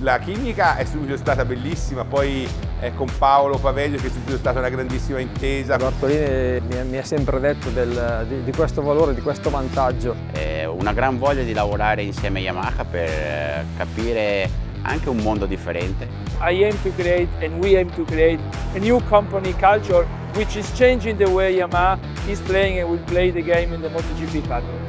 La chimica è subito stata bellissima, poi con Paolo Paveglio che è subito stata una grandissima intesa. Bartolini mi ha sempre detto di questo valore, di questo vantaggio. Una gran voglia di lavorare insieme a Yamaha per capire anche un mondo differente. I aim to create, and we aim to create, a new company culture which is changing the way Yamaha is playing and will play the game in the MotoGP paddock.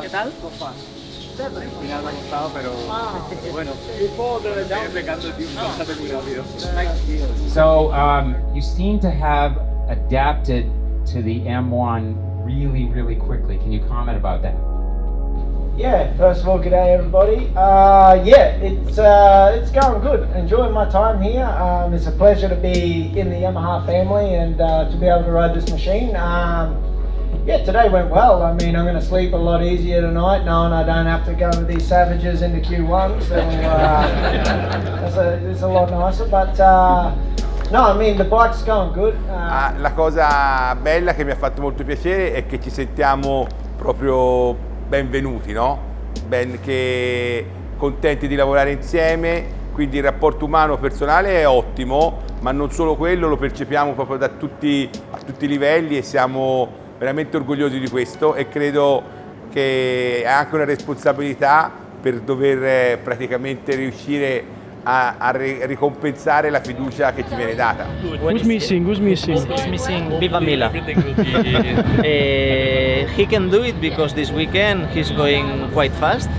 ¿Qué tal? Al final me ha costado, pero bueno, estoy pegando el tiempo bastante muy rápido. So you seem to have adapted to the M1 really, really quickly. Can you comment about that? Yeah, first of all, g'day everybody. Yeah, it's going good. Enjoying my time here. It's a pleasure to be in the Yamaha family and to be able to ride this machine. Yeah, today went well. I mean, I'm going to sleep a lot easier tonight knowing I don't have to go with these savages into Q1, so it's a lot nicer. But no, I mean, the bike's going good. La cosa bella che mi ha fatto molto piacere è che ci sentiamo proprio benvenuti, no? Che contenti di lavorare insieme, quindi il rapporto umano personale è ottimo, ma non solo quello, lo percepiamo proprio a tutti i livelli e siamo veramente orgogliosi di questo e credo che è anche una responsabilità per dover praticamente riuscire a ricompensare la fiducia che ci viene data. Who's missing? Who's missing Viva Mila. He can do it because this weekend he's going quite fast.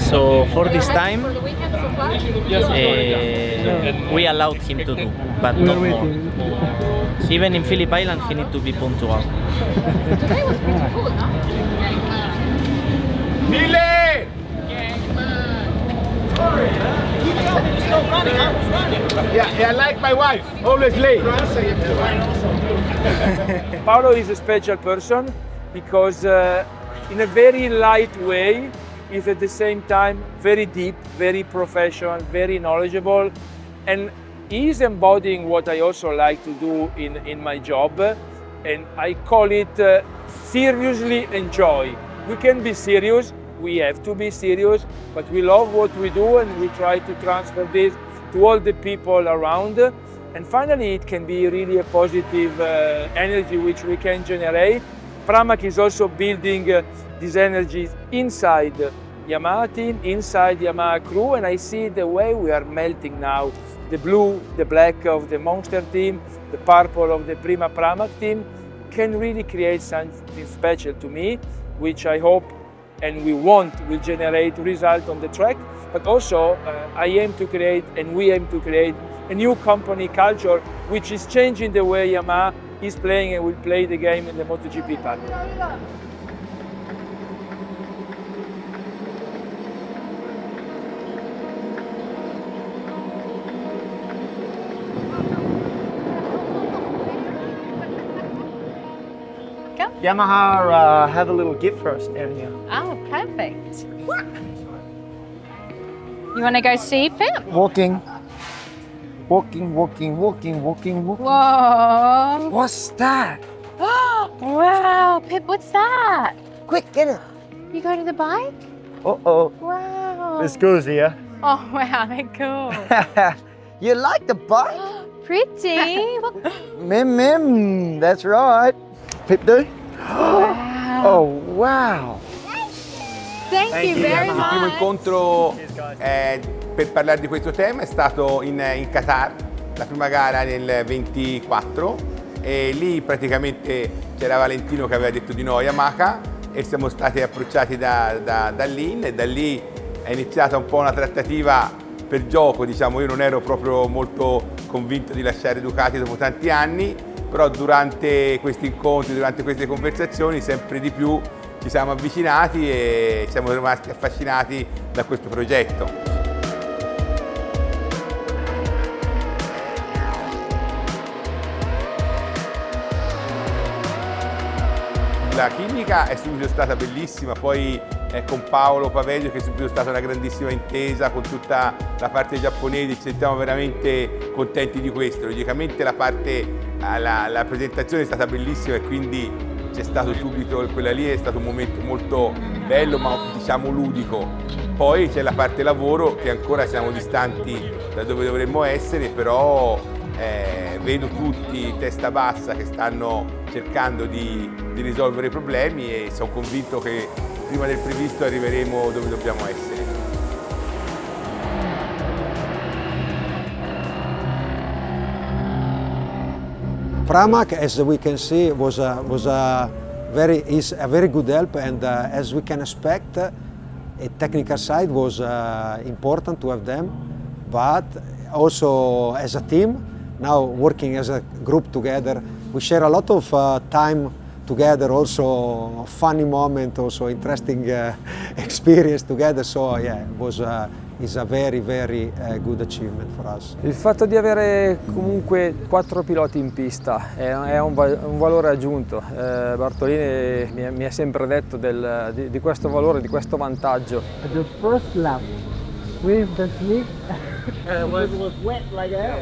So for this time, we allowed him to do, but not more. Even in Phillip Island, he needs to be punctual. Today was pretty cool, no? Mille! Yeah, I like my wife, always late. Paolo is a special person because in a very light way, is at the same time very deep, very professional, very knowledgeable, and he is embodying what I also like to do in my job, and I call it seriously enjoy. We can be serious, we have to be serious, but we love what we do and we try to transfer this to all the people around. And finally, it can be really a positive energy which we can generate. Pramac is also building these energies inside Yamaha team, inside Yamaha crew, and I see the way we are melting now. The blue, the black of the Monster team, the purple of the Pramac team can really create something special to me, which I hope and we want will generate result on the track. But also I aim to create, and we aim to create, a new company culture which is changing the way Yamaha is playing and will play the game in the MotoGP paddock. Yamaha have a little gift for us down here. Oh, perfect. You want to go see Pip? Walking. Whoa. What's that? Wow, Pip, what's that? Quick, get it. You go to the bike? Uh-oh. Wow. This goes here. Oh, wow, they're cool. You like the bike? Pretty. Mim, that's right. Pip do? Wow. Oh, wow. Thank you very Il primo much. incontro per parlare di questo tema è stato in Qatar, la prima gara nel 24, e lì praticamente c'era Valentino che aveva detto di no a Yamaha e siamo stati approcciati da lì, e da lì è iniziata un po' una trattativa per gioco, diciamo. Io non ero proprio molto convinto di lasciare Ducati dopo tanti anni, però durante questi incontri, durante queste conversazioni sempre di più ci siamo avvicinati e siamo rimasti affascinati da questo progetto. La chimica è subito stata bellissima, poi con Paolo Pavelio che è subito stata una grandissima intesa con tutta la parte giapponese, ci sentiamo veramente contenti di questo. Logicamente la presentazione è stata bellissima e quindi c'è stato subito, quella lì è stato un momento molto bello ma diciamo ludico. Poi c'è la parte lavoro che ancora siamo distanti da dove dovremmo essere, però vedo tutti testa bassa che stanno cercando di risolvere i problemi e sono convinto che prima del previsto arriveremo dove dobbiamo essere. Pramac, as we can see, is a very good help, and as we can expect, a technical side was important to have them, but also as a team, now working as a group together, we share a lot of time together, also funny moment, also interesting experience together. So yeah, is a very good achievement for us. Il fatto di avere comunque 4 piloti in pista è un valore aggiunto. Bartolini mi ha sempre detto di questo valore, di questo vantaggio. The first lap with the slick was wet like hell.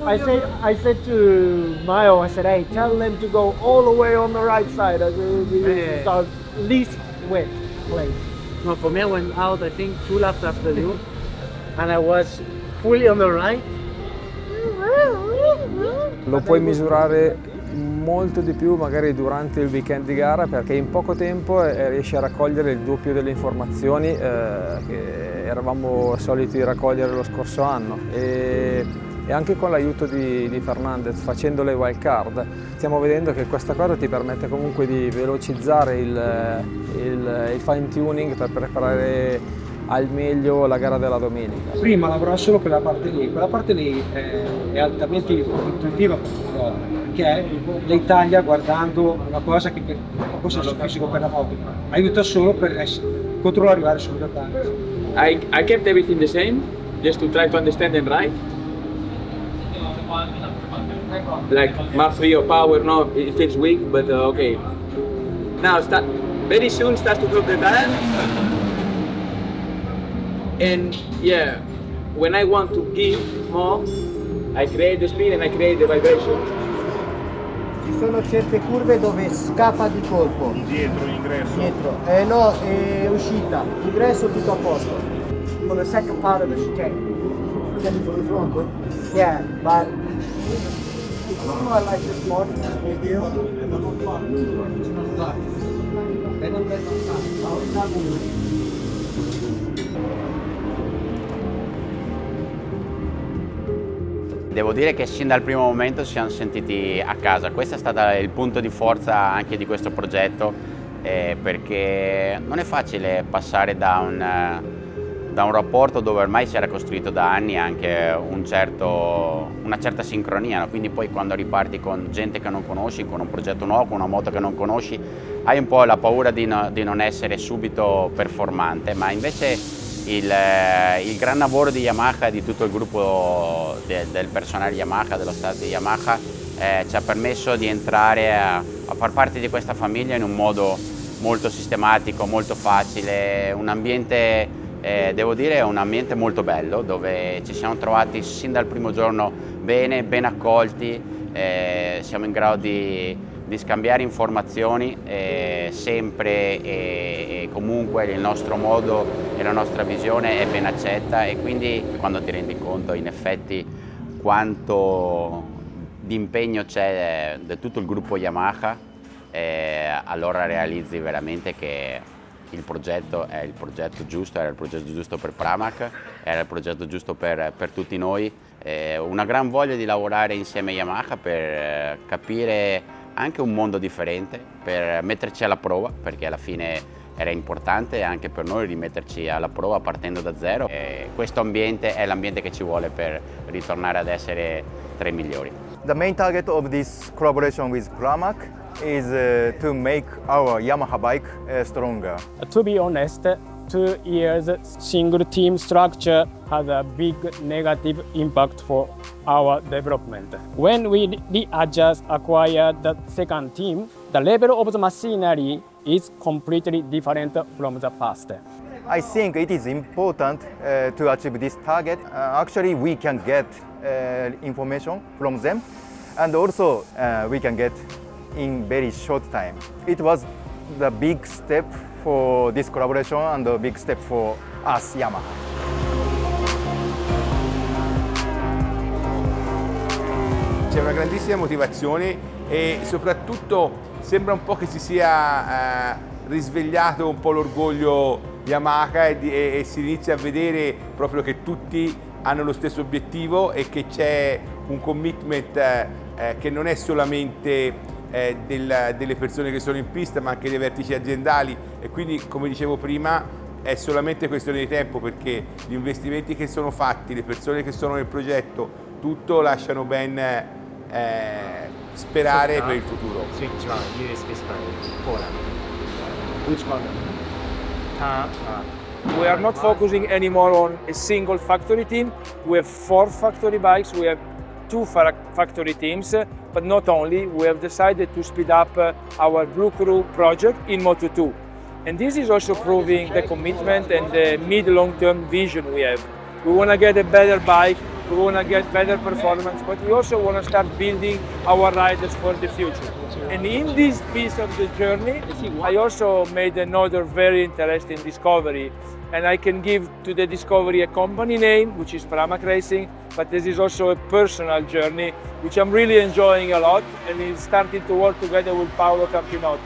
I said to Mayo, I said, hey, tell them to go all the way on the right side. It's our least wet place. No, for me, I went out, I think, 2 laps after you, and I was fully on the right. Lo puoi misurare molto di più magari durante il weekend di gara, perché in poco tempo riesci a raccogliere il doppio delle informazioni che eravamo soliti raccogliere lo scorso anno. E anche con l'aiuto di Fernandez, facendo le wild card, stiamo vedendo che questa cosa ti permette comunque di velocizzare il fine tuning per preparare al meglio la gara della domenica. Prima lavoravo solo quella parte lì è altamente intuitiva perché l'Italia, guardando una cosa che ha consenso fisico per la moto, aiuta solo per controllare arrivare subito a tanto. I kept everything the same, just to try to understand them right. Like Mark 3 or power, no, it feels weak, but okay. Now very soon starts to drop the dial. And yeah, when I want to give more, I create the speed and I create the vibration. Ci sono certe curve dove scappa di colpo. Dietro l'ingresso? Dietro. No, è uscita. Ingresso tutto a posto. On the second part of the chicane. Yeah, but I like this model. Devo dire che sin dal primo momento ci siamo sentiti a casa. Questo è stato il punto di forza anche di questo progetto, perché non è facile passare da un rapporto dove ormai si era costruito da anni anche una certa sincronia, no? Quindi poi quando riparti con gente che non conosci, con un progetto nuovo, con una moto che non conosci, hai un po' la paura di non essere subito performante, ma invece il gran lavoro di Yamaha e di tutto il gruppo del personale Yamaha, dello staff di Yamaha, ci ha permesso di entrare a far parte di questa famiglia in un modo molto sistematico, molto facile, un ambiente, devo dire, un ambiente molto bello, dove ci siamo trovati sin dal primo giorno ben accolti, siamo in grado di scambiare informazioni sempre e comunque il nostro modo e la nostra visione è ben accetta, e quindi quando ti rendi conto in effetti quanto di impegno c'è da tutto il gruppo Yamaha, allora realizzi veramente che il progetto è il progetto giusto, era il progetto giusto per Pramac, era il progetto giusto per tutti noi, una gran voglia di lavorare insieme a Yamaha per capire anche un mondo differente, per metterci alla prova, perché alla fine era importante anche per noi rimetterci alla prova partendo da zero, e questo ambiente è l'ambiente che ci vuole per ritornare ad essere tra i migliori. The main target of this collaboration with Pramac is to make our Yamaha bike stronger. To be honest, 2 years single team structure has a big negative impact for our development. When we just acquired the second team, the level of the machinery is completely different from the past. I think it is important to achieve this target. Actually, we can get information from them, and also we can get in very short time. It was the big step for this collaboration and a big step for us, Yamaha. C'è una grandissima motivazione e soprattutto sembra un po' che si sia risvegliato un po' l'orgoglio Yamaha e si inizia a vedere proprio che tutti hanno lo stesso obiettivo e che c'è un commitment che non è solamente delle persone che sono in pista, ma anche dei vertici aziendali, e quindi, come dicevo prima, è solamente questione di tempo, perché gli investimenti che sono fatti, le persone che sono nel progetto, tutto lasciano ben sperare per il futuro. We are not focusing anymore on a single factory team. We have 4 factory bikes, we have 2 factory teams, but not only, we have decided to speed up our Blue Crew project in Moto2. And this is also proving the commitment and the mid-long-term vision we have. We want to get a better bike, we want to get better performance, but we also want to start building our riders for the future. And in this piece of the journey, I also made another very interesting discovery. And I can give to the discovery a company name, which is Pramac Racing, but this is also a personal journey, which I'm really enjoying a lot, and is starting to work together with Paolo Campinotto.